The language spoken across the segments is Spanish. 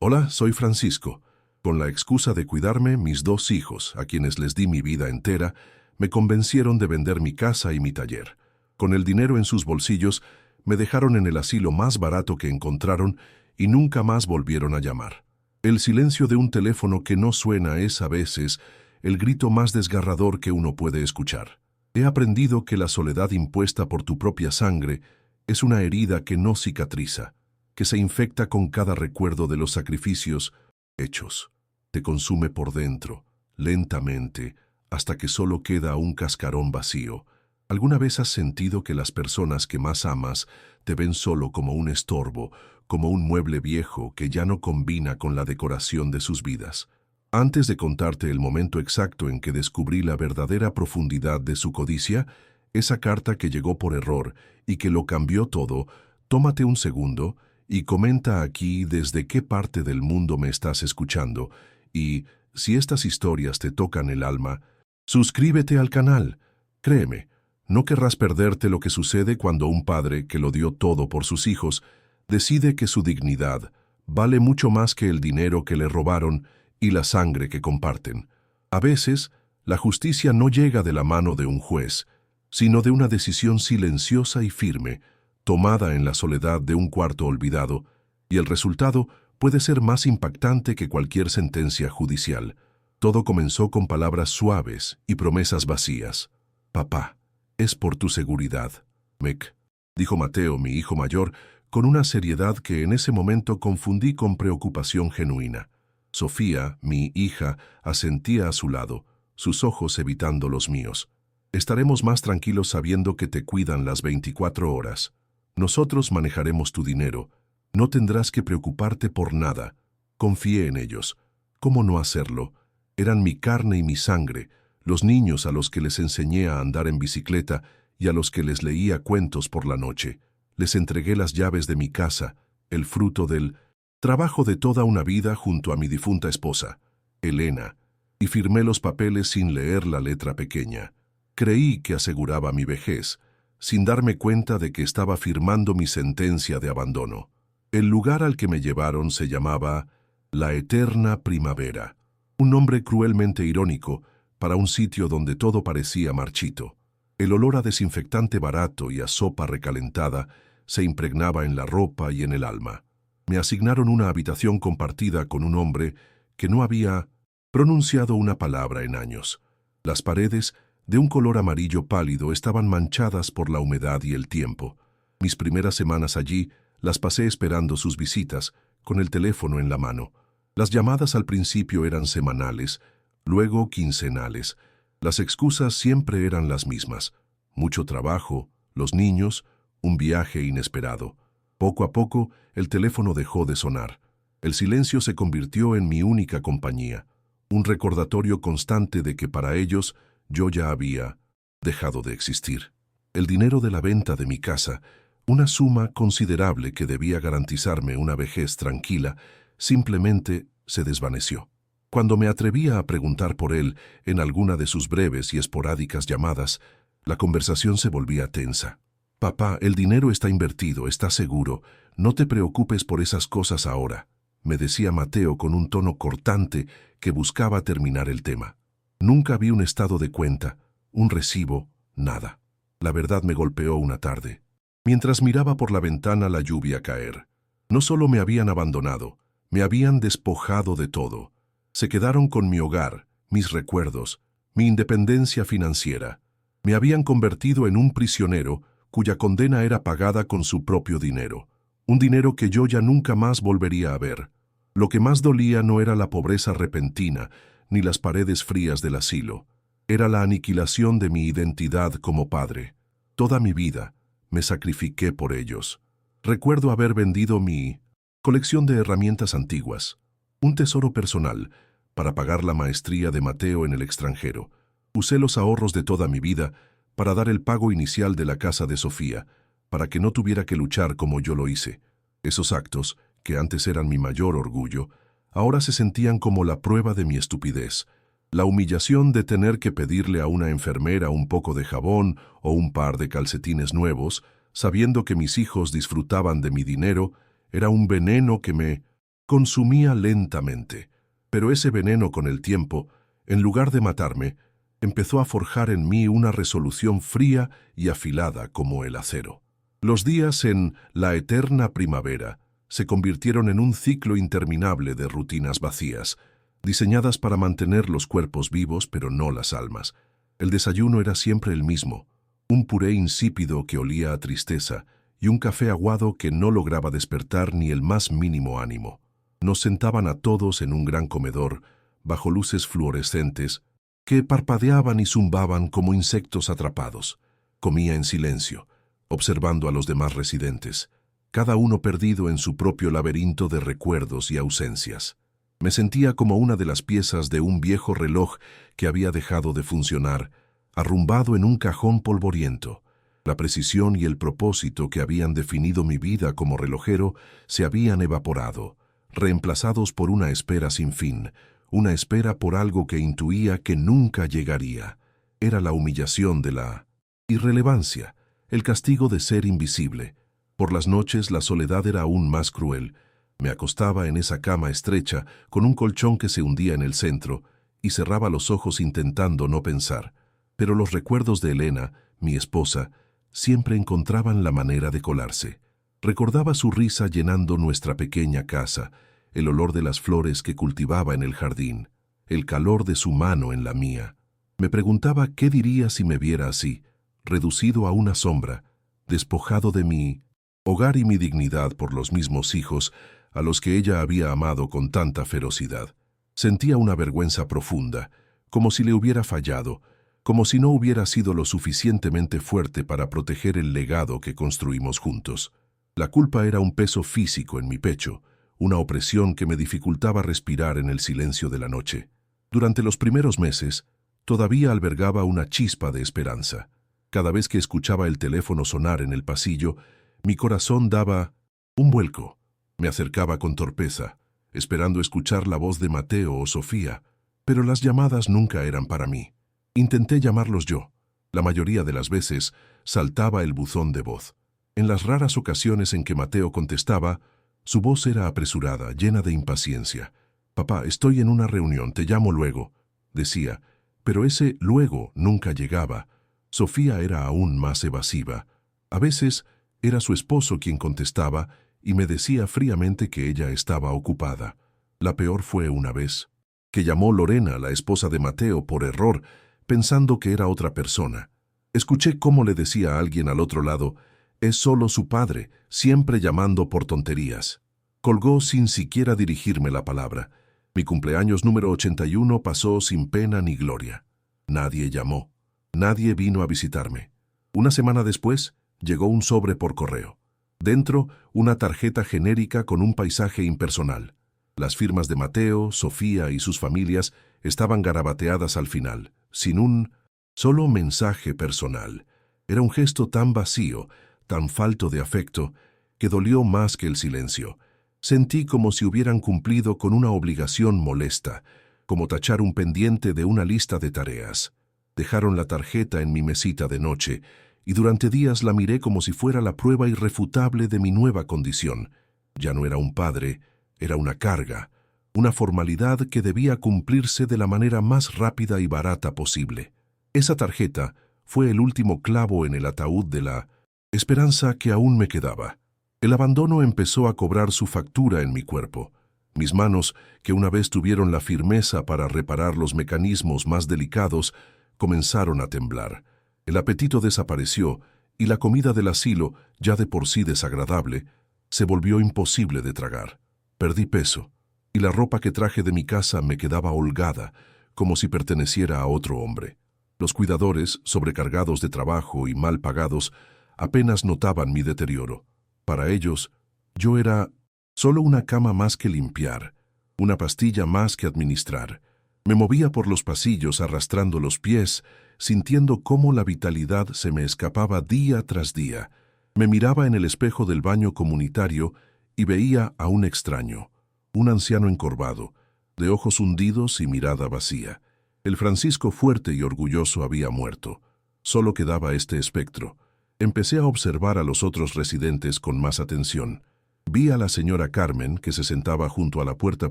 Hola, soy Francisco. Con la excusa de cuidarme, mis dos hijos, a quienes les di mi vida entera, me convencieron de vender mi casa y mi taller. Con el dinero en sus bolsillos, me dejaron en el asilo más barato que encontraron y nunca más volvieron a llamar. El silencio de un teléfono que no suena es, a veces, el grito más desgarrador que uno puede escuchar. He aprendido que la soledad impuesta por tu propia sangre es una herida que no cicatriza, que se infecta con cada recuerdo de los sacrificios hechos. Te consume por dentro, lentamente, hasta que solo queda un cascarón vacío. ¿Alguna vez has sentido que las personas que más amas te ven solo como un estorbo, como un mueble viejo que ya no combina con la decoración de sus vidas? Antes de contarte el momento exacto en que descubrí la verdadera profundidad de su codicia, esa carta que llegó por error y que lo cambió todo, tómate un segundo y comenta aquí desde qué parte del mundo me estás escuchando y, si estas historias te tocan el alma, suscríbete al canal. Créeme, no querrás perderte lo que sucede cuando un padre que lo dio todo por sus hijos decide que su dignidad vale mucho más que el dinero que le robaron y la sangre que comparten. A veces, la justicia no llega de la mano de un juez, sino de una decisión silenciosa y firme, tomada en la soledad de un cuarto olvidado, y el resultado puede ser más impactante que cualquier sentencia judicial. Todo comenzó con palabras suaves y promesas vacías. «Papá, es por tu seguridad, Mec», dijo Mateo, mi hijo mayor, con una seriedad que en ese momento confundí con preocupación genuina. Sofía, mi hija, asentía a su lado, sus ojos evitando los míos. «Estaremos más tranquilos sabiendo que te cuidan las 24 horas. Nosotros manejaremos tu dinero. No tendrás que preocuparte por nada. Confié en ellos. ¿Cómo no hacerlo? Eran mi carne y mi sangre, los niños a los que les enseñé a andar en bicicleta y a los que les leía cuentos por la noche. Les entregué las llaves de mi casa, el fruto del trabajo de toda una vida junto a mi difunta esposa, Elena, y firmé los papeles sin leer la letra pequeña. Creí que aseguraba mi vejez, sin darme cuenta de que estaba firmando mi sentencia de abandono. El lugar al que me llevaron se llamaba La Eterna Primavera, un nombre cruelmente irónico para un sitio donde todo parecía marchito. El olor a desinfectante barato y a sopa recalentada se impregnaba en la ropa y en el alma. Me asignaron una habitación compartida con un hombre que no había pronunciado una palabra en años. Las paredes, de un color amarillo pálido, estaban manchadas por la humedad y el tiempo. Mis primeras semanas allí las pasé esperando sus visitas, con el teléfono en la mano. Las llamadas al principio eran semanales, luego quincenales. Las excusas siempre eran las mismas: mucho trabajo, los niños, un viaje inesperado. Poco a poco, el teléfono dejó de sonar. El silencio se convirtió en mi única compañía, un recordatorio constante de que para ellos yo ya había dejado de existir. El dinero de la venta de mi casa, una suma considerable que debía garantizarme una vejez tranquila, simplemente se desvaneció. Cuando me atrevía a preguntar por él en alguna de sus breves y esporádicas llamadas, la conversación se volvía tensa. «Papá, el dinero está invertido, está seguro. No te preocupes por esas cosas ahora», me decía Mateo con un tono cortante que buscaba terminar el tema. Nunca vi un estado de cuenta, un recibo, nada. La verdad me golpeó una tarde, mientras miraba por la ventana la lluvia caer. No solo me habían abandonado, me habían despojado de todo. Se quedaron con mi hogar, mis recuerdos, mi independencia financiera. Me habían convertido en un prisionero cuya condena era pagada con su propio dinero. Un dinero que yo ya nunca más volvería a ver. Lo que más dolía no era la pobreza repentina, ni las paredes frías del asilo. Era la aniquilación de mi identidad como padre. Toda mi vida me sacrifiqué por ellos. Recuerdo haber vendido mi colección de herramientas antiguas, un tesoro personal, para pagar la maestría de Mateo en el extranjero. Usé los ahorros de toda mi vida para dar el pago inicial de la casa de Sofía, para que no tuviera que luchar como yo lo hice. Esos actos, que antes eran mi mayor orgullo, ahora se sentían como la prueba de mi estupidez. La humillación de tener que pedirle a una enfermera un poco de jabón o un par de calcetines nuevos, sabiendo que mis hijos disfrutaban de mi dinero, era un veneno que me consumía lentamente, pero ese veneno con el tiempo, en lugar de matarme, empezó a forjar en mí una resolución fría y afilada como el acero. Los días en la eterna primavera se convirtieron en un ciclo interminable de rutinas vacías, diseñadas para mantener los cuerpos vivos pero no las almas. El desayuno era siempre el mismo, un puré insípido que olía a tristeza y un café aguado que no lograba despertar ni el más mínimo ánimo. Nos sentaban a todos en un gran comedor, bajo luces fluorescentes, que parpadeaban y zumbaban como insectos atrapados. Comía en silencio, observando a los demás residentes, cada uno perdido en su propio laberinto de recuerdos y ausencias. Me sentía como una de las piezas de un viejo reloj que había dejado de funcionar, arrumbado en un cajón polvoriento. La precisión y el propósito que habían definido mi vida como relojero se habían evaporado, reemplazados por una espera sin fin, una espera por algo que intuía que nunca llegaría. Era la humillación de la irrelevancia, el castigo de ser invisible. Por las noches la soledad era aún más cruel. Me acostaba en esa cama estrecha, con un colchón que se hundía en el centro, y cerraba los ojos intentando no pensar. Pero los recuerdos de Elena, mi esposa, siempre encontraban la manera de colarse. Recordaba su risa llenando nuestra pequeña casa, el olor de las flores que cultivaba en el jardín, el calor de su mano en la mía. Me preguntaba qué diría si me viera así, reducido a una sombra, despojado de mi hogar y mi dignidad por los mismos hijos a los que ella había amado con tanta ferocidad. Sentía una vergüenza profunda, como si le hubiera fallado, como si no hubiera sido lo suficientemente fuerte para proteger el legado que construimos juntos. La culpa era un peso físico en mi pecho, una opresión que me dificultaba respirar en el silencio de la noche. Durante los primeros meses, todavía albergaba una chispa de esperanza. Cada vez que escuchaba el teléfono sonar en el pasillo, mi corazón daba un vuelco. Me acercaba con torpeza, esperando escuchar la voz de Mateo o Sofía, pero las llamadas nunca eran para mí. Intenté llamarlos yo. La mayoría de las veces saltaba el buzón de voz. En las raras ocasiones en que Mateo contestaba, su voz era apresurada, llena de impaciencia. «Papá, estoy en una reunión, te llamo luego», decía, pero ese luego nunca llegaba. Sofía era aún más evasiva. A veces era su esposo quien contestaba y me decía fríamente que ella estaba ocupada. La peor fue una vez, que llamó Lorena, la esposa de Mateo, por error, pensando que era otra persona. Escuché cómo le decía a alguien al otro lado, «Es solo su padre, siempre llamando por tonterías». Colgó sin siquiera dirigirme la palabra. Mi cumpleaños número 81 pasó sin pena ni gloria. Nadie llamó. Nadie vino a visitarme. Una semana después, llegó un sobre por correo. Dentro, una tarjeta genérica con un paisaje impersonal. Las firmas de Mateo, Sofía y sus familias estaban garabateadas al final, sin un solo mensaje personal. Era un gesto tan vacío, tan falto de afecto, que dolió más que el silencio. Sentí como si hubieran cumplido con una obligación molesta, como tachar un pendiente de una lista de tareas. Dejaron la tarjeta en mi mesita de noche, y durante días la miré como si fuera la prueba irrefutable de mi nueva condición. Ya no era un padre, era una carga, una formalidad que debía cumplirse de la manera más rápida y barata posible. Esa tarjeta fue el último clavo en el ataúd de la esperanza que aún me quedaba. El abandono empezó a cobrar su factura en mi cuerpo. Mis manos, que una vez tuvieron la firmeza para reparar los mecanismos más delicados, comenzaron a temblar. El apetito desapareció y la comida del asilo, ya de por sí desagradable, se volvió imposible de tragar. Perdí peso, y la ropa que traje de mi casa me quedaba holgada, como si perteneciera a otro hombre. Los cuidadores, sobrecargados de trabajo y mal pagados, apenas notaban mi deterioro. Para ellos, yo era solo una cama más que limpiar, una pastilla más que administrar. Me movía por los pasillos arrastrando los pies, sintiendo cómo la vitalidad se me escapaba día tras día. Me miraba en el espejo del baño comunitario y veía a un extraño, un anciano encorvado, de ojos hundidos y mirada vacía. El Francisco fuerte y orgulloso había muerto. Solo quedaba este espectro. Empecé a observar a los otros residentes con más atención. Vi a la señora Carmen, que se sentaba junto a la puerta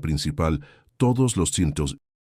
principal todos los 100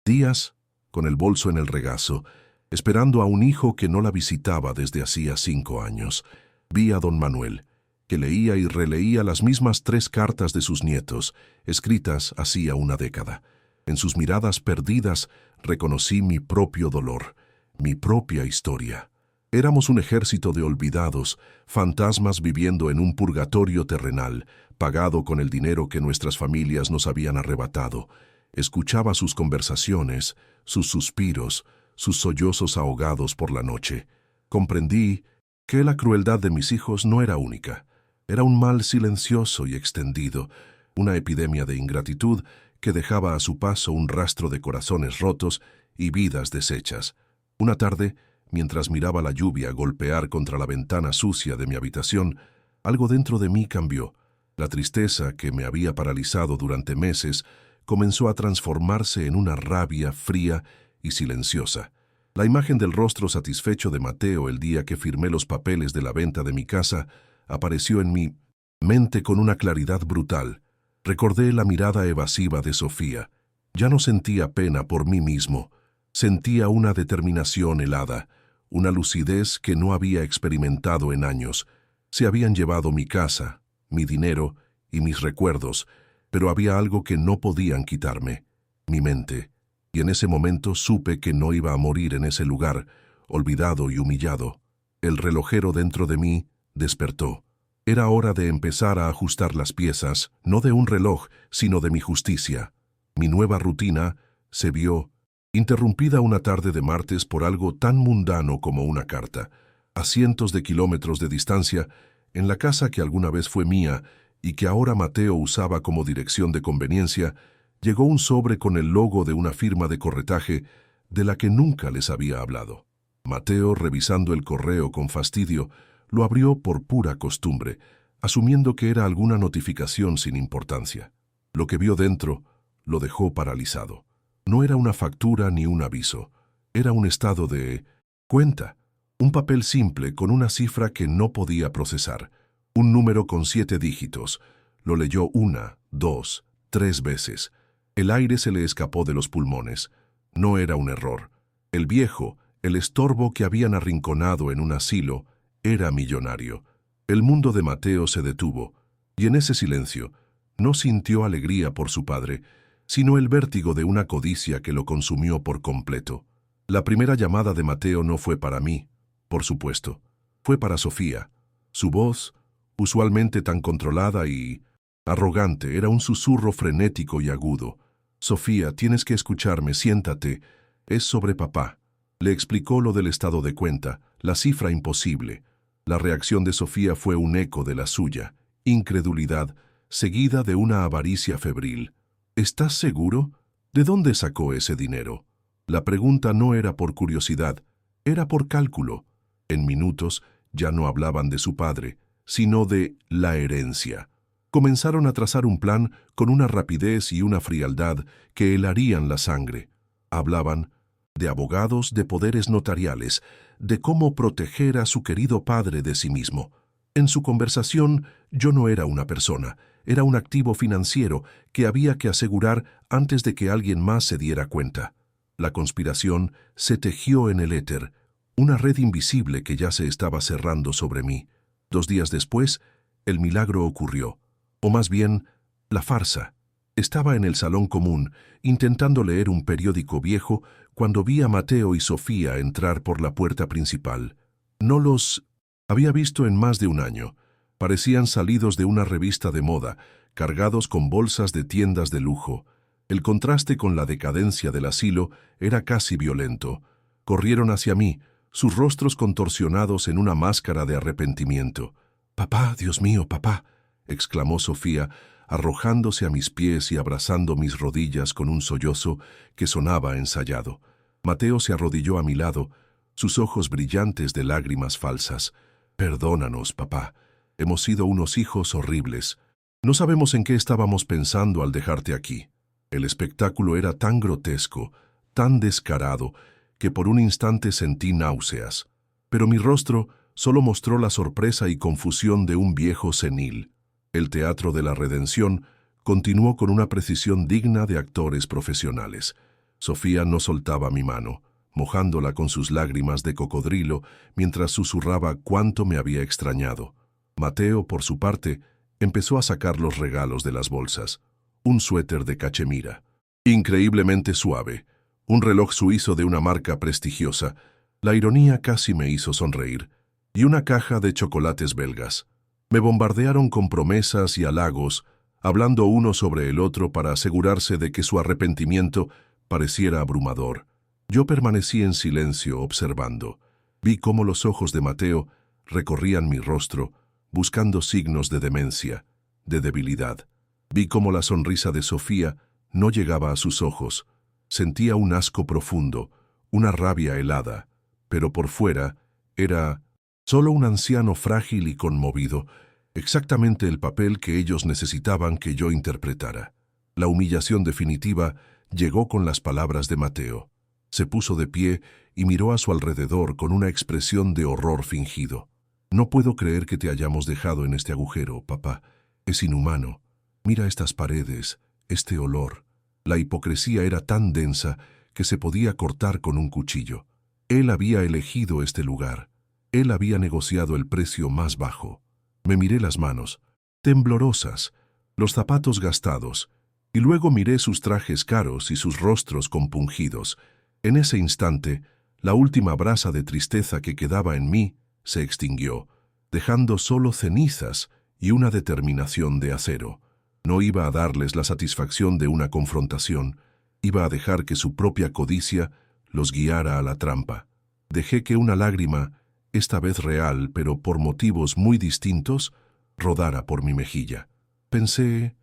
días, con el bolso en el regazo, esperando a un hijo que no la visitaba desde hacía 5 años. Vi a don Manuel, que leía y releía las mismas 3 cartas de sus nietos, escritas hacía una década. En sus miradas perdidas reconocí mi propio dolor, mi propia historia. Éramos un ejército de olvidados, fantasmas viviendo en un purgatorio terrenal, pagado con el dinero que nuestras familias nos habían arrebatado. Escuchaba sus conversaciones, sus suspiros, sus sollozos ahogados por la noche. Comprendí que la crueldad de mis hijos no era única. Era un mal silencioso y extendido, una epidemia de ingratitud que dejaba a su paso un rastro de corazones rotos y vidas deshechas. Una tarde, mientras miraba la lluvia golpear contra la ventana sucia de mi habitación, algo dentro de mí cambió. La tristeza que me había paralizado durante meses comenzó a transformarse en una rabia fría y silenciosa. La imagen del rostro satisfecho de Mateo el día que firmé los papeles de la venta de mi casa apareció en mi mente con una claridad brutal. Recordé la mirada evasiva de Sofía. Ya no sentía pena por mí mismo. Sentía una determinación helada, una lucidez que no había experimentado en años. Se habían llevado mi casa, mi dinero y mis recuerdos, pero había algo que no podían quitarme, mi mente. Y en ese momento supe que no iba a morir en ese lugar, olvidado y humillado. El relojero dentro de mí despertó. Era hora de empezar a ajustar las piezas, no de un reloj, sino de mi justicia. Mi nueva rutina se vio interrumpida una tarde de martes por algo tan mundano como una carta. A cientos de kilómetros de distancia, en la casa que alguna vez fue mía y que ahora Mateo usaba como dirección de conveniencia, llegó un sobre con el logo de una firma de corretaje de la que nunca les había hablado. Mateo, revisando el correo con fastidio, lo abrió por pura costumbre, asumiendo que era alguna notificación sin importancia. Lo que vio dentro lo dejó paralizado. No era una factura ni un aviso, era un estado de cuenta, un papel simple con una cifra que no podía procesar, un número con 7 dígitos. Lo leyó 1, 2, 3 veces. El aire se le escapó de los pulmones. No era un error. El viejo, el estorbo que habían arrinconado en un asilo, era millonario. El mundo de Mateo se detuvo, y en ese silencio no sintió alegría por su padre, sino el vértigo de una codicia que lo consumió por completo. La primera llamada de Mateo no fue para mí, por supuesto. Fue para Sofía. Su voz, usualmente tan controlada y arrogante, era un susurro frenético y agudo. «Sofía, tienes que escucharme, siéntate. Es sobre papá». Le explicó lo del estado de cuenta, la cifra imposible. La reacción de Sofía fue un eco de la suya, incredulidad, seguida de una avaricia febril. «¿Estás seguro? ¿De dónde sacó ese dinero?» La pregunta no era por curiosidad, era por cálculo. En minutos ya no hablaban de su padre, sino de la herencia. Comenzaron a trazar un plan con una rapidez y una frialdad que helarían la sangre. Hablaban de abogados, de poderes notariales, de cómo proteger a su querido padre de sí mismo. En su conversación, yo no era una persona, era un activo financiero que había que asegurar antes de que alguien más se diera cuenta. La conspiración se tejió en el éter, una red invisible que ya se estaba cerrando sobre mí. 2 días después, el milagro ocurrió, o más bien, la farsa. Estaba en el salón común, intentando leer un periódico viejo, cuando vi a Mateo y Sofía entrar por la puerta principal. No los había visto en más de un año. Parecían salidos de una revista de moda, cargados con bolsas de tiendas de lujo. El contraste con la decadencia del asilo era casi violento. Corrieron hacia mí, sus rostros contorsionados en una máscara de arrepentimiento. «Papá, Dios mío, papá», exclamó Sofía, arrojándose a mis pies y abrazando mis rodillas con un sollozo que sonaba ensayado. Mateo se arrodilló a mi lado, sus ojos brillantes de lágrimas falsas. «Perdónanos, papá. Hemos sido unos hijos horribles. No sabemos en qué estábamos pensando al dejarte aquí». El espectáculo era tan grotesco, tan descarado, que por un instante sentí náuseas. Pero mi rostro solo mostró la sorpresa y confusión de un viejo senil. El teatro de la redención continuó con una precisión digna de actores profesionales. Sofía no soltaba mi mano, mojándola con sus lágrimas de cocodrilo mientras susurraba cuánto me había extrañado. Mateo, por su parte, empezó a sacar los regalos de las bolsas. Un suéter de cachemira, increíblemente suave, un reloj suizo de una marca prestigiosa, la ironía casi me hizo sonreír, y una caja de chocolates belgas. Me bombardearon con promesas y halagos, hablando uno sobre el otro para asegurarse de que su arrepentimiento pareciera abrumador. Yo permanecí en silencio observando. Vi cómo los ojos de Mateo recorrían mi rostro, buscando signos de demencia, de debilidad. Vi cómo la sonrisa de Sofía no llegaba a sus ojos. Sentía un asco profundo, una rabia helada, pero por fuera era solo un anciano frágil y conmovido, exactamente el papel que ellos necesitaban que yo interpretara. La humillación definitiva llegó con las palabras de Mateo. Se puso de pie y miró a su alrededor con una expresión de horror fingido. No puedo creer que te hayamos dejado en este agujero, papá. Es inhumano. Mira estas paredes, este olor. La hipocresía era tan densa que se podía cortar con un cuchillo. Él había elegido este lugar. Él había negociado el precio más bajo. Me miré las manos, temblorosas, los zapatos gastados, y luego miré sus trajes caros y sus rostros compungidos. En ese instante, la última brasa de tristeza que quedaba en mí se extinguió, dejando solo cenizas y una determinación de acero. No iba a darles la satisfacción de una confrontación, iba a dejar que su propia codicia los guiara a la trampa. Dejé que una lágrima, esta vez real, pero por motivos muy distintos, rodara por mi mejilla. Pensé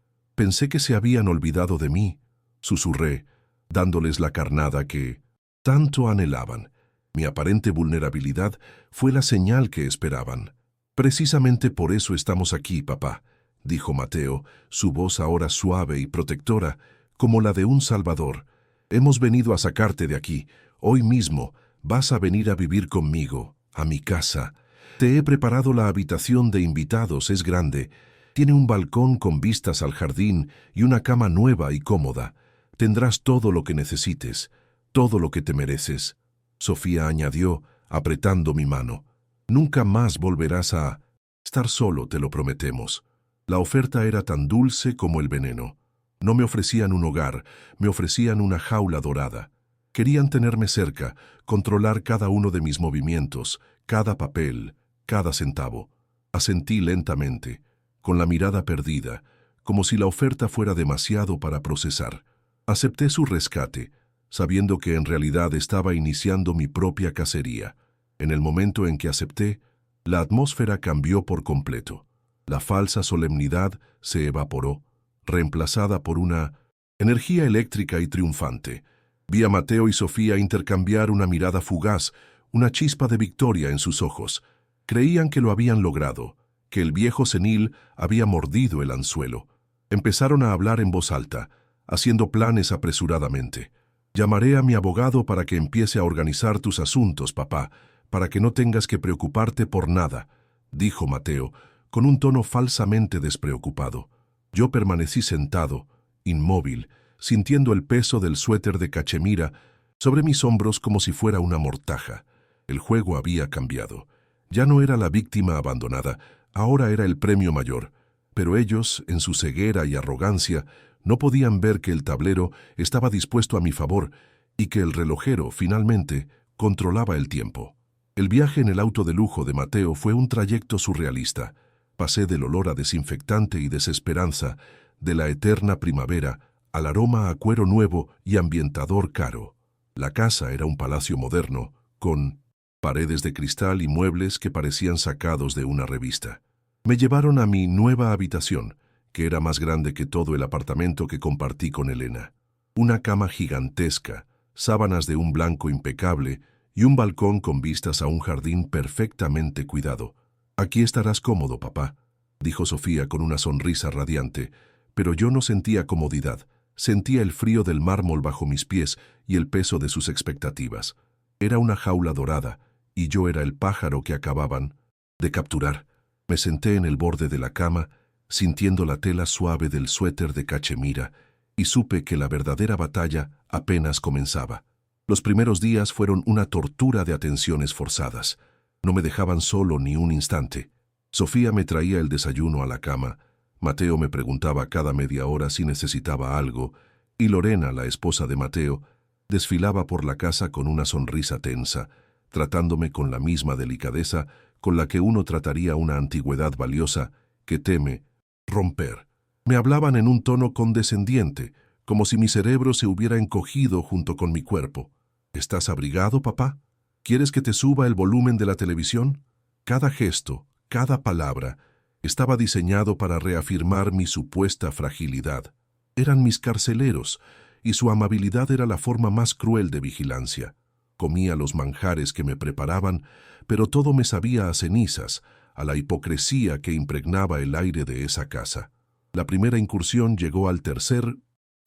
que se habían olvidado de mí, susurré, dándoles la carnada que tanto anhelaban. Mi aparente vulnerabilidad fue la señal que esperaban. Precisamente por eso estamos aquí, papá, dijo Mateo, su voz ahora suave y protectora, como la de un salvador. Hemos venido a sacarte de aquí. Hoy mismo vas a venir a vivir conmigo, a mi casa. Te he preparado la habitación de invitados, es grande. Tiene un balcón con vistas al jardín y una cama nueva y cómoda. Tendrás todo lo que necesites, todo lo que te mereces. Sofía añadió, apretando mi mano. Nunca más volverás a estar solo, te lo prometemos. La oferta era tan dulce como el veneno. No me ofrecían un hogar, me ofrecían una jaula dorada. Querían tenerme cerca, controlar cada uno de mis movimientos, cada papel, cada centavo. Asentí lentamente, con la mirada perdida, como si la oferta fuera demasiado para procesar. Acepté su rescate, sabiendo que en realidad estaba iniciando mi propia cacería. En el momento en que acepté, la atmósfera cambió por completo. La falsa solemnidad se evaporó, reemplazada por una energía eléctrica y triunfante. Vi a Mateo y Sofía intercambiar una mirada fugaz, una chispa de victoria en sus ojos. Creían que lo habían logrado, que el viejo senil había mordido el anzuelo. Empezaron a hablar en voz alta, haciendo planes apresuradamente. Llamaré a mi abogado para que empiece a organizar tus asuntos, papá, para que no tengas que preocuparte por nada, dijo Mateo, con un tono falsamente despreocupado. Yo permanecí sentado, inmóvil, sintiendo el peso del suéter de cachemira sobre mis hombros como si fuera una mortaja. El juego había cambiado. Ya no era la víctima abandonada, ahora era el premio mayor. Pero ellos, en su ceguera y arrogancia, no podían ver que el tablero estaba dispuesto a mi favor y que el relojero, finalmente, controlaba el tiempo. El viaje en el auto de lujo de Mateo fue un trayecto surrealista. Pasé del olor a desinfectante y desesperanza, de la eterna primavera, al aroma a cuero nuevo y ambientador caro. La casa era un palacio moderno, con paredes de cristal y muebles que parecían sacados de una revista. Me llevaron a mi nueva habitación, que era más grande que todo el apartamento que compartí con Elena. Una cama gigantesca, sábanas de un blanco impecable y un balcón con vistas a un jardín perfectamente cuidado. «Aquí estarás cómodo, papá», dijo Sofía con una sonrisa radiante, pero yo no sentía comodidad. Sentía el frío del mármol bajo mis pies y el peso de sus expectativas. Era una jaula dorada, y yo era el pájaro que acababan de capturar. Me senté en el borde de la cama, sintiendo la tela suave del suéter de cachemira, y supe que la verdadera batalla apenas comenzaba. Los primeros días fueron una tortura de atenciones forzadas. No me dejaban solo ni un instante. Sofía me traía el desayuno a la cama, Mateo me preguntaba cada media hora si necesitaba algo, y Lorena, la esposa de Mateo, desfilaba por la casa con una sonrisa tensa, tratándome con la misma delicadeza con la que uno trataría una antigüedad valiosa que teme romper. Me hablaban en un tono condescendiente, como si mi cerebro se hubiera encogido junto con mi cuerpo. ¿Estás abrigado, papá? ¿Quieres que te suba el volumen de la televisión? Cada gesto, cada palabra, estaba diseñado para reafirmar mi supuesta fragilidad. Eran mis carceleros, y su amabilidad era la forma más cruel de vigilancia. Comía los manjares que me preparaban, pero todo me sabía a cenizas, a la hipocresía que impregnaba el aire de esa casa. La primera incursión llegó al tercer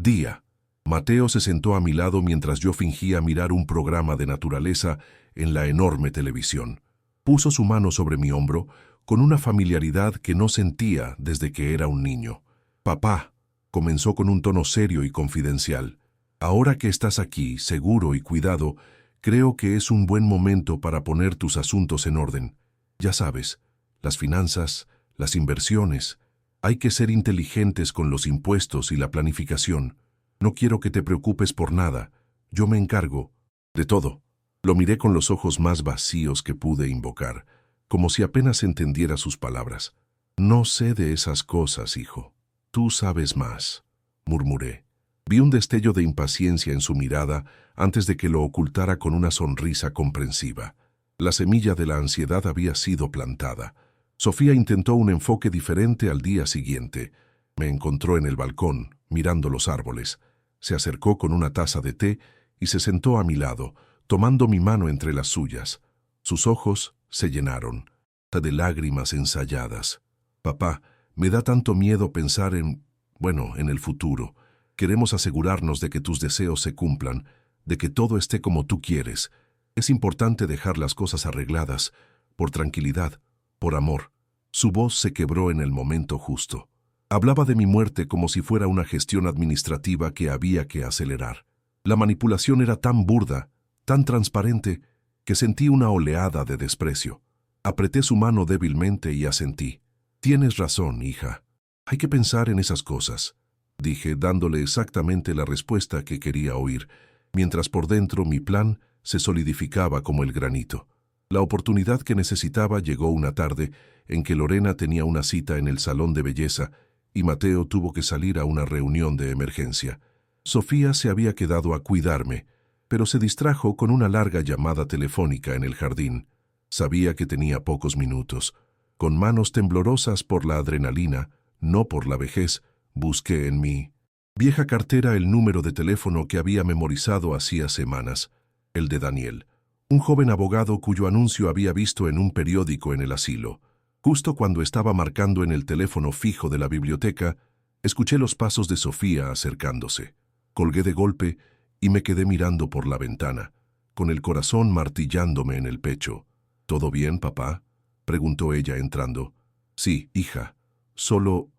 día. Mateo se sentó a mi lado mientras yo fingía mirar un programa de naturaleza en la enorme televisión. Puso su mano sobre mi hombro con una familiaridad que no sentía desde que era un niño. «Papá», comenzó con un tono serio y confidencial, «ahora que estás aquí, seguro y cuidado, creo que es un buen momento para poner tus asuntos en orden. Ya sabes, las finanzas, las inversiones. Hay que ser inteligentes con los impuestos y la planificación. No quiero que te preocupes por nada. Yo me encargo de todo». Lo miré con los ojos más vacíos que pude invocar, como si apenas entendiera sus palabras. «No sé de esas cosas, hijo. Tú sabes más», murmuré. Vi un destello de impaciencia en su mirada antes de que lo ocultara con una sonrisa comprensiva. La semilla de la ansiedad había sido plantada. Sofía intentó un enfoque diferente al día siguiente. Me encontró en el balcón, mirando los árboles. Se acercó con una taza de té y se sentó a mi lado, tomando mi mano entre las suyas. Sus ojos se llenaron de lágrimas ensayadas. «Papá, me da tanto miedo pensar en el futuro. Queremos asegurarnos de que tus deseos se cumplan, de que todo esté como tú quieres. Es importante dejar las cosas arregladas, por tranquilidad, por amor». Su voz se quebró en el momento justo. Hablaba de mi muerte como si fuera una gestión administrativa que había que acelerar. La manipulación era tan burda, tan transparente, que sentí una oleada de desprecio. Apreté su mano débilmente y asentí. «Tienes razón, hija. Hay que pensar en esas cosas», dije, dándole exactamente la respuesta que quería oír, mientras por dentro mi plan se solidificaba como el granito. La oportunidad que necesitaba llegó una tarde en que Lorena tenía una cita en el salón de belleza y Mateo tuvo que salir a una reunión de emergencia. Sofía se había quedado a cuidarme, pero se distrajo con una larga llamada telefónica en el jardín. Sabía que tenía pocos minutos. Con manos temblorosas por la adrenalina, no por la vejez, busqué en mi vieja cartera el número de teléfono que había memorizado hacía semanas, el de Daniel, un joven abogado cuyo anuncio había visto en un periódico en el asilo. Justo cuando estaba marcando en el teléfono fijo de la biblioteca, escuché los pasos de Sofía acercándose. Colgué de golpe y me quedé mirando por la ventana, con el corazón martillándome en el pecho. «¿Todo bien, papá?», preguntó ella entrando. «Sí, hija. Solo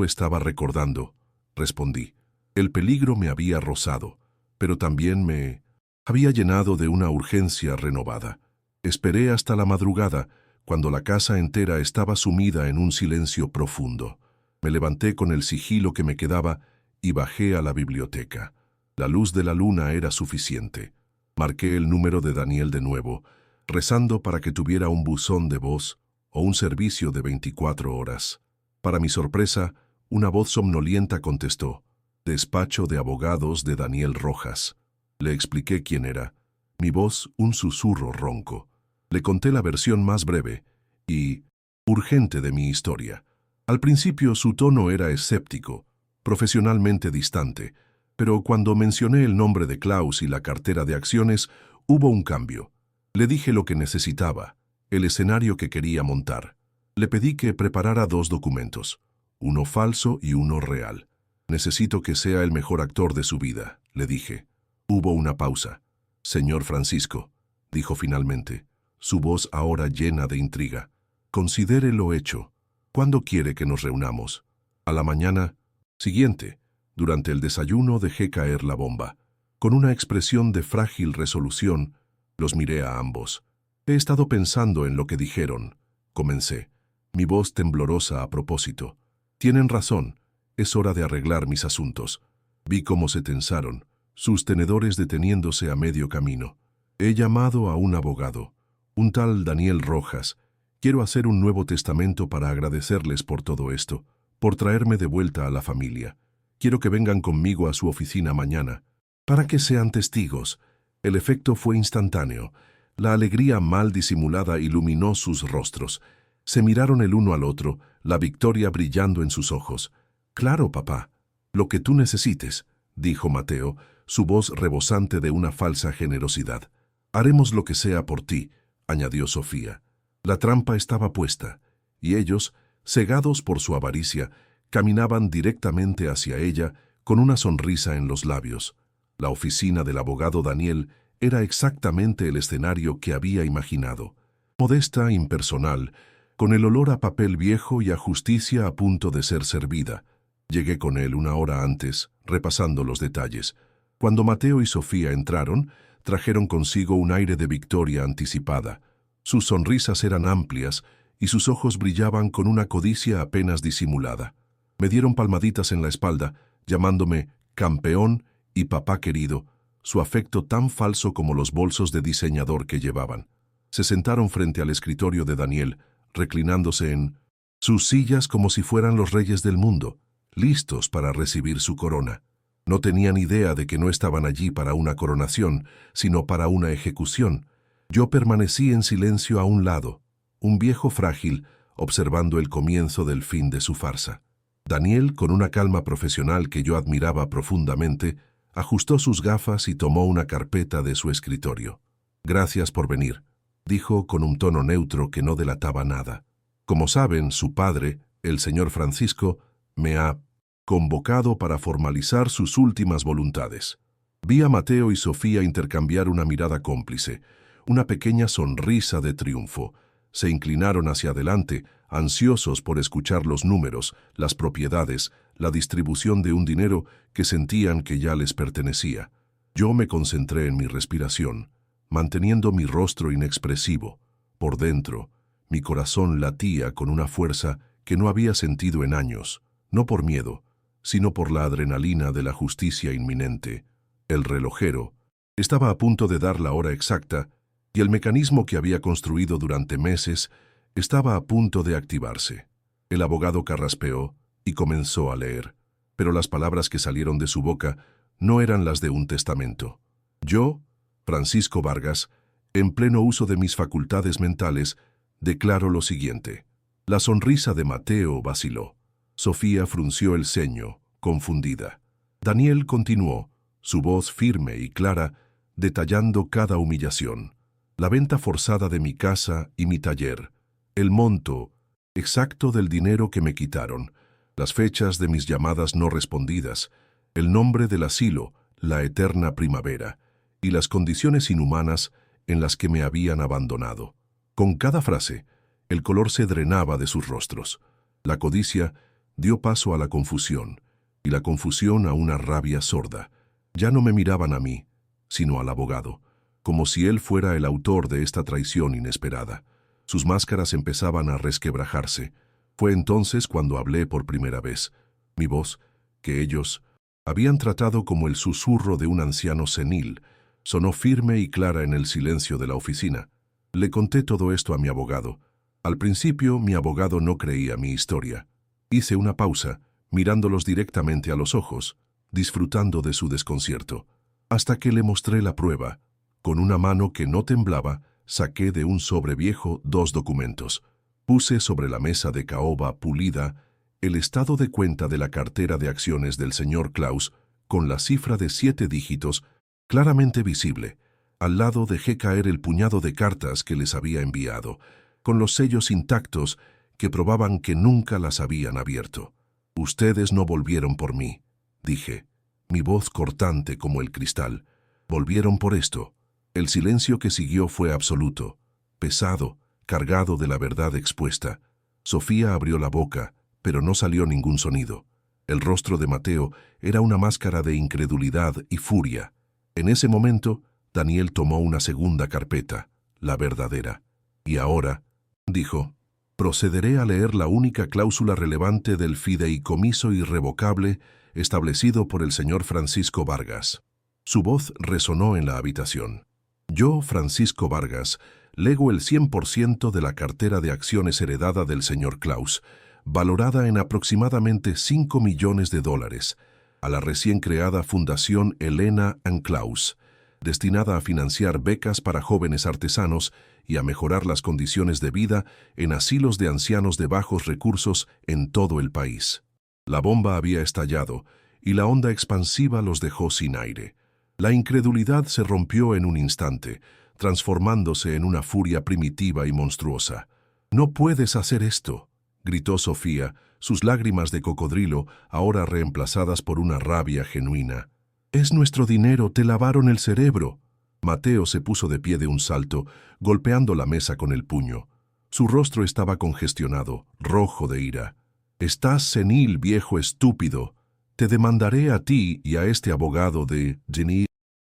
estaba recordando», respondí. El peligro me había rozado, pero también me había llenado de una urgencia renovada. Esperé hasta la madrugada, cuando la casa entera estaba sumida en un silencio profundo. Me levanté con el sigilo que me quedaba y bajé a la biblioteca. La luz de la luna era suficiente. Marqué el número de Daniel de nuevo, rezando para que tuviera un buzón de voz o un servicio de 24 horas. Para mi sorpresa, una voz somnolienta contestó: «Despacho de abogados de Daniel Rojas». Le expliqué quién era. Mi voz, un susurro ronco. Le conté la versión más breve y urgente de mi historia. Al principio su tono era escéptico, profesionalmente distante, pero cuando mencioné el nombre de Klaus y la cartera de acciones, hubo un cambio. Le dije lo que necesitaba, el escenario que quería montar. Le pedí que preparara 2 documentos, uno falso y uno real. «Necesito que sea el mejor actor de su vida», le dije. Hubo una pausa. «Señor Francisco», dijo finalmente, su voz ahora llena de intriga, «considere lo hecho. ¿Cuándo quiere que nos reunamos? A la mañana siguiente, durante el desayuno, dejé caer la bomba. Con una expresión de frágil resolución, los miré a ambos. He estado pensando en lo que dijeron, comencé, mi voz temblorosa a propósito. Tienen razón, es hora de arreglar mis asuntos. Vi cómo se tensaron, sus tenedores deteniéndose a medio camino. He llamado a un abogado, un tal Daniel Rojas. Quiero hacer un nuevo testamento para agradecerles por todo esto, por traerme de vuelta a la familia. Quiero que vengan conmigo a su oficina mañana, para que sean testigos. El efecto fue instantáneo. La alegría mal disimulada iluminó sus rostros. Se miraron el uno al otro, la victoria brillando en sus ojos. «Claro, papá, lo que tú necesites», dijo Mateo, su voz rebosante de una falsa generosidad. «Haremos lo que sea por ti», añadió Sofía. La trampa estaba puesta, y ellos, cegados por su avaricia, caminaban directamente hacia ella con una sonrisa en los labios. La oficina del abogado Daniel era exactamente el escenario que había imaginado. Modesta, impersonal, con el olor a papel viejo y a justicia a punto de ser servida. Llegué con él una hora antes, repasando los detalles. Cuando Mateo y Sofía entraron, trajeron consigo un aire de victoria anticipada. Sus sonrisas eran amplias y sus ojos brillaban con una codicia apenas disimulada. Me dieron palmaditas en la espalda, llamándome campeón y papá querido, su afecto tan falso como los bolsos de diseñador que llevaban. Se sentaron frente al escritorio de Daniel, reclinándose en sus sillas como si fueran los reyes del mundo, listos para recibir su corona. No tenían idea de que no estaban allí para una coronación, sino para una ejecución. Yo permanecí en silencio a un lado, un viejo frágil, observando el comienzo del fin de su farsa. Daniel, con una calma profesional que yo admiraba profundamente, ajustó sus gafas y tomó una carpeta de su escritorio. «Gracias por venir», dijo con un tono neutro que no delataba nada. «Como saben, su padre, el señor Francisco, me ha convocado para formalizar sus últimas voluntades». Vi a Mateo y Sofía intercambiar una mirada cómplice, una pequeña sonrisa de triunfo. Se inclinaron hacia adelante, ansiosos por escuchar los números, las propiedades, la distribución de un dinero que sentían que ya les pertenecía. Yo me concentré en mi respiración, manteniendo mi rostro inexpresivo. Por dentro, mi corazón latía con una fuerza que no había sentido en años, no por miedo, sino por la adrenalina de la justicia inminente. El relojero estaba a punto de dar la hora exacta, y el mecanismo que había construido durante meses estaba a punto de activarse. El abogado carraspeó y comenzó a leer, pero las palabras que salieron de su boca no eran las de un testamento. Yo, Francisco Vargas, en pleno uso de mis facultades mentales, declaro lo siguiente. La sonrisa de Mateo vaciló. Sofía frunció el ceño, confundida. Daniel continuó, su voz firme y clara, detallando cada humillación. La venta forzada de mi casa y mi taller, el monto exacto del dinero que me quitaron, las fechas de mis llamadas no respondidas, el nombre del asilo, la eterna primavera, y las condiciones inhumanas en las que me habían abandonado. Con cada frase, el color se drenaba de sus rostros. La codicia dio paso a la confusión, y la confusión a una rabia sorda. Ya no me miraban a mí, sino al abogado, como si él fuera el autor de esta traición inesperada. Sus máscaras empezaban a resquebrajarse. Fue entonces cuando hablé por primera vez. Mi voz, que ellos habían tratado como el susurro de un anciano senil, sonó firme y clara en el silencio de la oficina. Le conté todo esto a mi abogado. Al principio, mi abogado no creía mi historia. Hice una pausa, mirándolos directamente a los ojos, disfrutando de su desconcierto, hasta que le mostré la prueba. Con una mano que no temblaba, saqué de un sobre viejo 2 documentos. Puse sobre la mesa de caoba pulida el estado de cuenta de la cartera de acciones del señor Claus, con la cifra de 7 dígitos claramente visible. Al lado dejé caer el puñado de cartas que les había enviado, con los sellos intactos que probaban que nunca las habían abierto. «Ustedes no volvieron por mí», dije, mi voz cortante como el cristal. «Volvieron por esto». El silencio que siguió fue absoluto, pesado, cargado de la verdad expuesta. Sofía abrió la boca, pero no salió ningún sonido. El rostro de Mateo era una máscara de incredulidad y furia. En ese momento, Daniel tomó una segunda carpeta, la verdadera. Y ahora, dijo, procederé a leer la única cláusula relevante del fideicomiso irrevocable establecido por el señor Francisco Vargas. Su voz resonó en la habitación. Yo, Francisco Vargas, lego el 100% de la cartera de acciones heredada del señor Claus, valorada en aproximadamente $5 millones, a la recién creada Fundación Elena and Claus, destinada a financiar becas para jóvenes artesanos y a mejorar las condiciones de vida en asilos de ancianos de bajos recursos en todo el país. La bomba había estallado y la onda expansiva los dejó sin aire. La incredulidad se rompió en un instante, transformándose en una furia primitiva y monstruosa. «No puedes hacer esto», gritó Sofía, sus lágrimas de cocodrilo ahora reemplazadas por una rabia genuina. «Es nuestro dinero, te lavaron el cerebro». Mateo se puso de pie de un salto, golpeando la mesa con el puño. Su rostro estaba congestionado, rojo de ira. «Estás senil, viejo estúpido. Te demandaré a ti y a este abogado de Jenny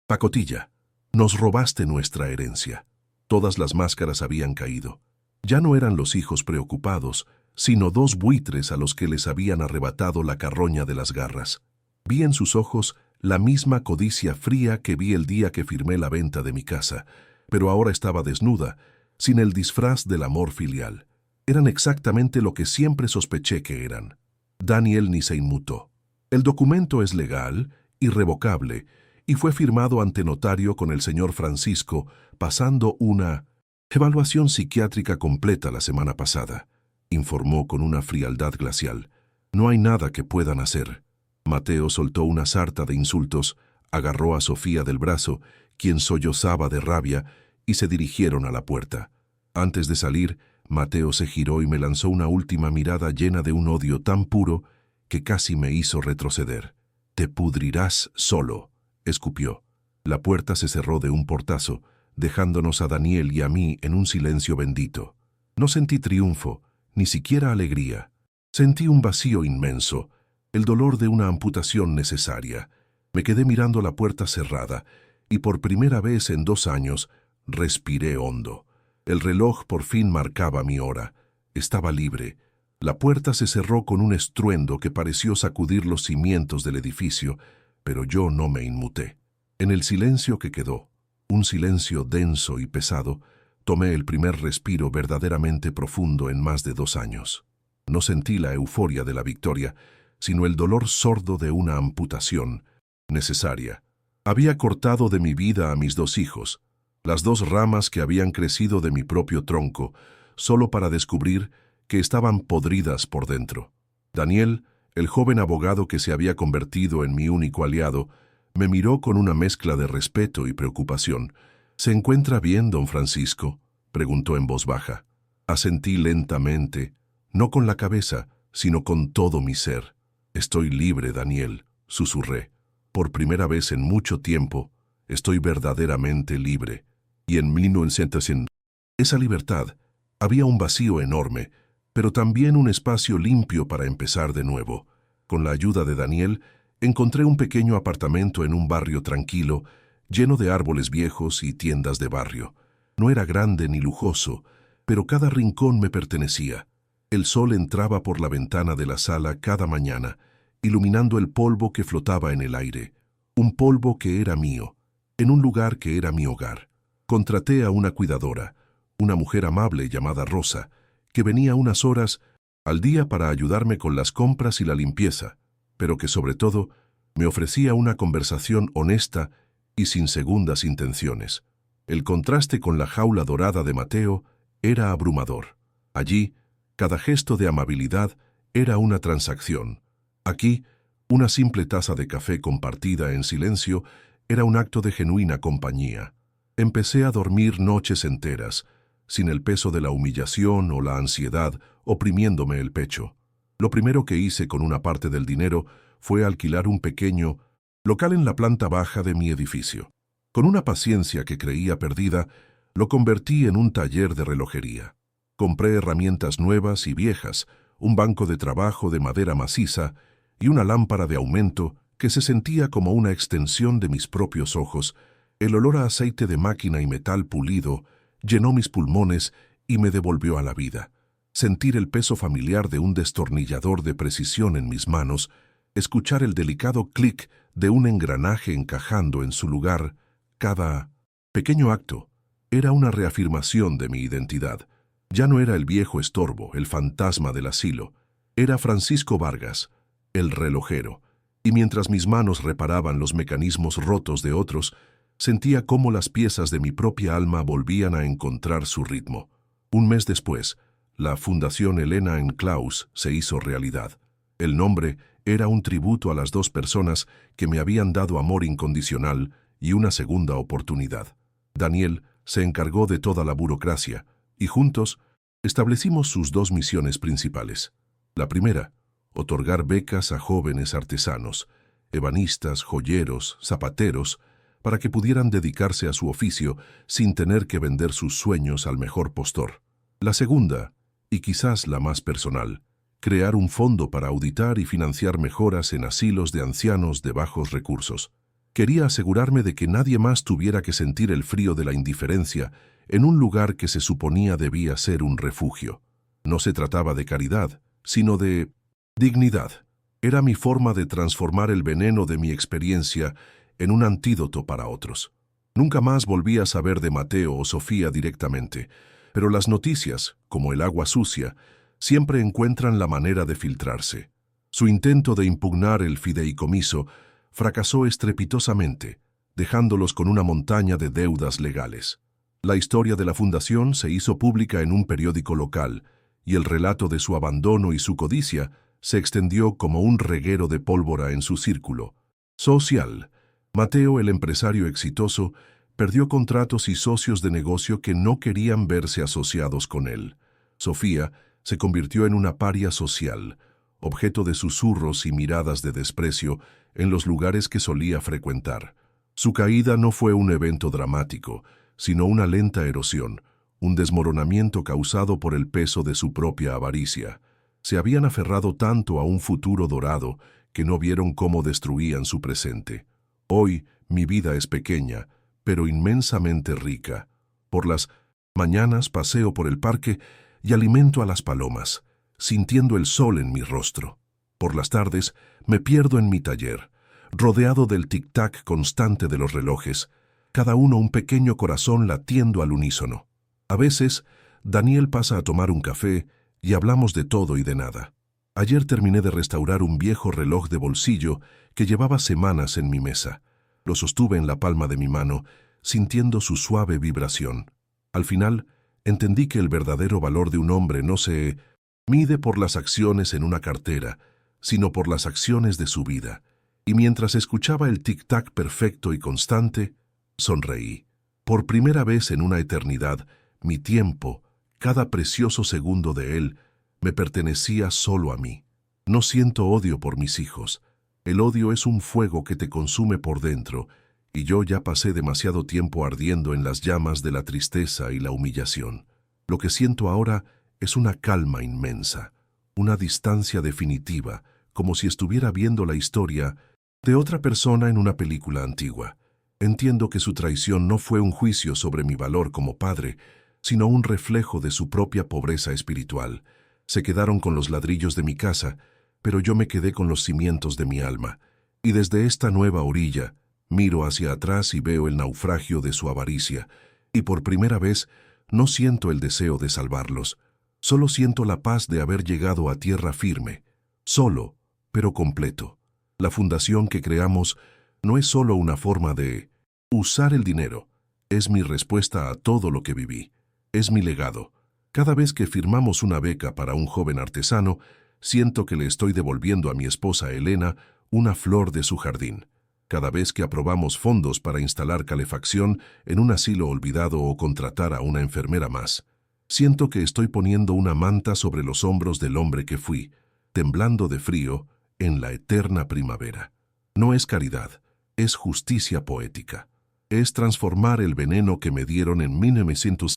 Pacotilla. Nos robaste nuestra herencia». Todas las máscaras habían caído. Ya no eran los hijos preocupados, sino dos buitres a los que les habían arrebatado la carroña de las garras. Vi en sus ojos la misma codicia fría que vi el día que firmé la venta de mi casa, pero ahora estaba desnuda, sin el disfraz del amor filial. Eran exactamente lo que siempre sospeché que eran. Daniel ni se inmutó. El documento es legal, irrevocable, y fue firmado ante notario con el señor Francisco, pasando una evaluación psiquiátrica completa la semana pasada. Informó con una frialdad glacial. «No hay nada que puedan hacer». Mateo soltó una sarta de insultos, agarró a Sofía del brazo, quien sollozaba de rabia, y se dirigieron a la puerta. Antes de salir, Mateo se giró y me lanzó una última mirada llena de un odio tan puro que casi me hizo retroceder. «Te pudrirás solo», escupió. La puerta se cerró de un portazo, dejándonos a Daniel y a mí en un silencio bendito. No sentí triunfo, ni siquiera alegría. Sentí un vacío inmenso, el dolor de una amputación necesaria. Me quedé mirando la puerta cerrada, y por primera vez en 2 años respiré hondo. El reloj por fin marcaba mi hora. Estaba libre. La puerta se cerró con un estruendo que pareció sacudir los cimientos del edificio, pero yo no me inmuté. En el silencio que quedó, un silencio denso y pesado, tomé el primer respiro verdaderamente profundo en más de 2 años. No sentí la euforia de la victoria, sino el dolor sordo de una amputación necesaria. Había cortado de mi vida a mis 2 hijos, las 2 ramas que habían crecido de mi propio tronco, solo para descubrir que estaban podridas por dentro. Daniel, el joven abogado que se había convertido en mi único aliado, me miró con una mezcla de respeto y preocupación. «¿Se encuentra bien, don Francisco?», preguntó en voz baja. Asentí lentamente, no con la cabeza, sino con todo mi ser. «Estoy libre, Daniel», susurré. «Por primera vez en mucho tiempo, estoy verdaderamente libre». Y en 1900, esa libertad, había un vacío enorme, pero también un espacio limpio para empezar de nuevo. Con la ayuda de Daniel, encontré un pequeño apartamento en un barrio tranquilo, lleno de árboles viejos y tiendas de barrio. No era grande ni lujoso, pero cada rincón me pertenecía. El sol entraba por la ventana de la sala cada mañana, iluminando el polvo que flotaba en el aire, un polvo que era mío, en un lugar que era mi hogar. Contraté a una cuidadora, una mujer amable llamada Rosa, que venía unas horas al día para ayudarme con las compras y la limpieza, pero que sobre todo me ofrecía una conversación honesta y sin segundas intenciones. El contraste con la jaula dorada de Mateo era abrumador. Allí, cada gesto de amabilidad era una transacción. Aquí, una simple taza de café compartida en silencio era un acto de genuina compañía. Empecé a dormir noches enteras, sin el peso de la humillación o la ansiedad oprimiéndome el pecho. Lo primero que hice con una parte del dinero fue alquilar un pequeño local en la planta baja de mi edificio. Con una paciencia que creía perdida, lo convertí en un taller de relojería. Compré herramientas nuevas y viejas, un banco de trabajo de madera maciza y una lámpara de aumento que se sentía como una extensión de mis propios ojos. El olor a aceite de máquina y metal pulido llenó mis pulmones y me devolvió a la vida. Sentir el peso familiar de un destornillador de precisión en mis manos, escuchar el delicado clic de un engranaje encajando en su lugar, cada pequeño acto era una reafirmación de mi identidad. Ya no era el viejo estorbo, el fantasma del asilo. Era Francisco Vargas, el relojero. Y mientras mis manos reparaban los mecanismos rotos de otros, sentía cómo las piezas de mi propia alma volvían a encontrar su ritmo. Un mes después, la Fundación Elena Klaus se hizo realidad. El nombre era un tributo a las dos personas que me habían dado amor incondicional y una segunda oportunidad. Daniel se encargó de toda la burocracia, y juntos establecimos sus dos misiones principales. La primera, otorgar becas a jóvenes artesanos, ebanistas, joyeros, zapateros, para que pudieran dedicarse a su oficio sin tener que vender sus sueños al mejor postor. La segunda, y quizás la más personal, crear un fondo para auditar y financiar mejoras en asilos de ancianos de bajos recursos. Quería asegurarme de que nadie más tuviera que sentir el frío de la indiferencia en un lugar que se suponía debía ser un refugio. No se trataba de caridad, sino de dignidad. Era mi forma de transformar el veneno de mi experiencia en un antídoto para otros. Nunca más volví a saber de Mateo o Sofía directamente, pero las noticias, como el agua sucia, siempre encuentran la manera de filtrarse. Su intento de impugnar el fideicomiso fracasó estrepitosamente, dejándolos con una montaña de deudas legales. La historia de la fundación se hizo pública en un periódico local, y el relato de su abandono y su codicia se extendió como un reguero de pólvora en su círculo social. Mateo, el empresario exitoso, perdió contratos y socios de negocio que no querían verse asociados con él. Sofía se convirtió en una paria social, objeto de susurros y miradas de desprecio en los lugares que solía frecuentar. Su caída no fue un evento dramático, sino una lenta erosión, un desmoronamiento causado por el peso de su propia avaricia. Se habían aferrado tanto a un futuro dorado que no vieron cómo destruían su presente. Hoy mi vida es pequeña, pero inmensamente rica. Por las mañanas paseo por el parque y alimento a las palomas, sintiendo el sol en mi rostro. Por las tardes me pierdo en mi taller, rodeado del tic-tac constante de los relojes, cada uno un pequeño corazón latiendo al unísono. A veces, Daniel pasa a tomar un café y hablamos de todo y de nada. Ayer terminé de restaurar un viejo reloj de bolsillo que llevaba semanas en mi mesa. Lo sostuve en la palma de mi mano, sintiendo su suave vibración. Al final, entendí que el verdadero valor de un hombre no se mide por las acciones en una cartera, sino por las acciones de su vida. Y mientras escuchaba el tic-tac perfecto y constante, sonreí. Por primera vez en una eternidad, mi tiempo, cada precioso segundo de él, me pertenecía solo a mí. No siento odio por mis hijos. El odio es un fuego que te consume por dentro, y yo ya pasé demasiado tiempo ardiendo en las llamas de la tristeza y la humillación. Lo que siento ahora es una calma inmensa, una distancia definitiva, como si estuviera viendo la historia de otra persona en una película antigua. Entiendo que su traición no fue un juicio sobre mi valor como padre, sino un reflejo de su propia pobreza espiritual. Se quedaron con los ladrillos de mi casa, pero yo me quedé con los cimientos de mi alma. Y desde esta nueva orilla, miro hacia atrás y veo el naufragio de su avaricia, y por primera vez no siento el deseo de salvarlos. Solo siento la paz de haber llegado a tierra firme, solo, pero completo. La fundación que creamos no es solo una forma de usar el dinero, es mi respuesta a todo lo que viví. Es mi legado. Cada vez que firmamos una beca para un joven artesano, siento que le estoy devolviendo a mi esposa Elena una flor de su jardín. Cada vez que aprobamos fondos para instalar calefacción en un asilo olvidado o contratar a una enfermera más, siento que estoy poniendo una manta sobre los hombros del hombre que fui, temblando de frío en la eterna primavera. No es caridad, es justicia poética. Es transformar el veneno que me dieron en 1900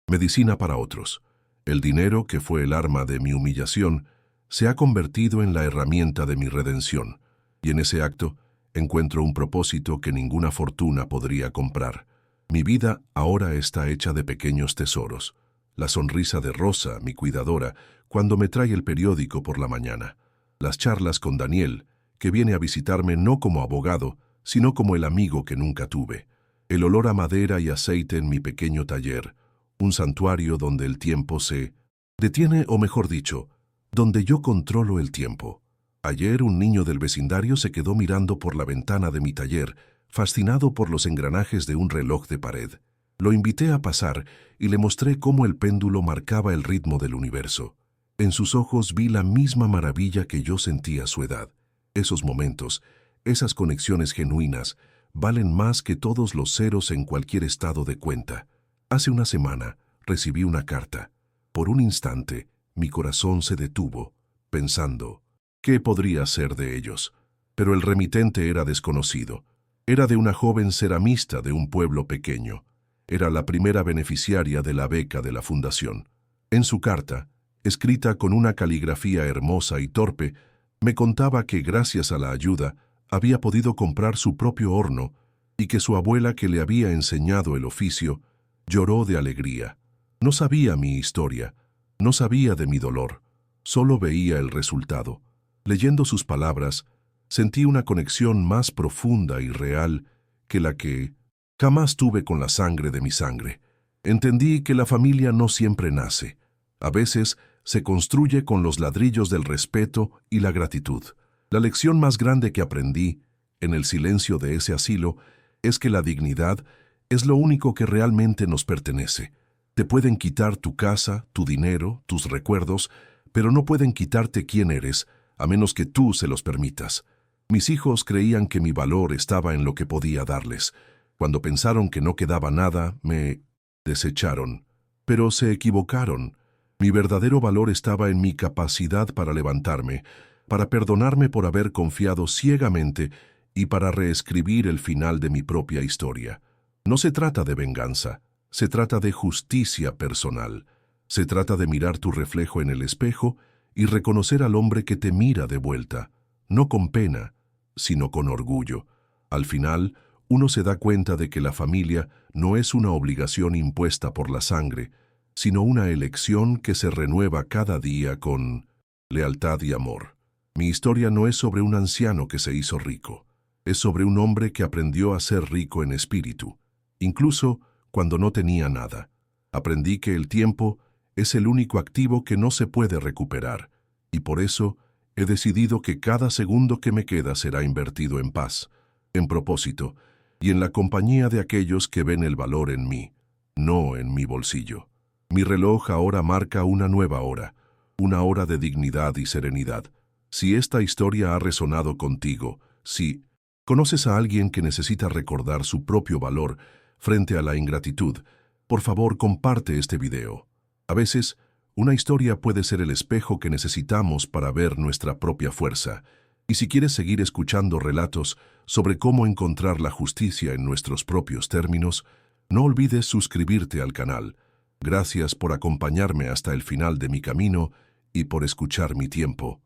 medicina para otros. El dinero, que fue el arma de mi humillación, se ha convertido en la herramienta de mi redención, y en ese acto encuentro un propósito que ninguna fortuna podría comprar. Mi vida ahora está hecha de pequeños tesoros. La sonrisa de Rosa, mi cuidadora, cuando me trae el periódico por la mañana. Las charlas con Daniel, que viene a visitarme no como abogado, sino como el amigo que nunca tuve. El olor a madera y aceite en mi pequeño taller, un santuario donde el tiempo se detiene, o mejor dicho, donde yo controlo el tiempo. Ayer un niño del vecindario se quedó mirando por la ventana de mi taller, fascinado por los engranajes de un reloj de pared. Lo invité a pasar y le mostré cómo el péndulo marcaba el ritmo del universo. En sus ojos vi la misma maravilla que yo sentía a su edad. Esos momentos, esas conexiones genuinas, valen más que todos los ceros en cualquier estado de cuenta. Hace una semana recibí una carta. Por un instante, mi corazón se detuvo, pensando, ¿qué podría ser de ellos? Pero el remitente era desconocido. Era de una joven ceramista de un pueblo pequeño. Era la primera beneficiaria de la beca de la fundación. En su carta, escrita con una caligrafía hermosa y torpe, me contaba que gracias a la ayuda había podido comprar su propio horno y que su abuela, que le había enseñado el oficio, lloró de alegría. No sabía mi historia, no sabía de mi dolor, solo veía el resultado. Leyendo sus palabras, sentí una conexión más profunda y real que la que jamás tuve con la sangre de mi sangre. Entendí que la familia no siempre nace. A veces se construye con los ladrillos del respeto y la gratitud. La lección más grande que aprendí, en el silencio de ese asilo, es que la dignidad es lo único que realmente nos pertenece. Te pueden quitar tu casa, tu dinero, tus recuerdos, pero no pueden quitarte quién eres, a menos que tú se los permitas. Mis hijos creían que mi valor estaba en lo que podía darles. Cuando pensaron que no quedaba nada, me desecharon. Pero se equivocaron. Mi verdadero valor estaba en mi capacidad para levantarme, para perdonarme por haber confiado ciegamente y para reescribir el final de mi propia historia. No se trata de venganza, se trata de justicia personal. Se trata de mirar tu reflejo en el espejo y reconocer al hombre que te mira de vuelta, no con pena, sino con orgullo. Al final, uno se da cuenta de que la familia no es una obligación impuesta por la sangre, sino una elección que se renueva cada día con lealtad y amor. Mi historia no es sobre un anciano que se hizo rico, es sobre un hombre que aprendió a ser rico en espíritu, incluso cuando no tenía nada. Aprendí que el tiempo es el único activo que no se puede recuperar, y por eso he decidido que cada segundo que me queda será invertido en paz, en propósito, y en la compañía de aquellos que ven el valor en mí, no en mi bolsillo. Mi reloj ahora marca una nueva hora, una hora de dignidad y serenidad. Si esta historia ha resonado contigo, si conoces a alguien que necesita recordar su propio valor frente a la ingratitud, por favor comparte este video. A veces, una historia puede ser el espejo que necesitamos para ver nuestra propia fuerza. Y si quieres seguir escuchando relatos sobre cómo encontrar la justicia en nuestros propios términos, no olvides suscribirte al canal. Gracias por acompañarme hasta el final de mi camino y por escuchar mi tiempo.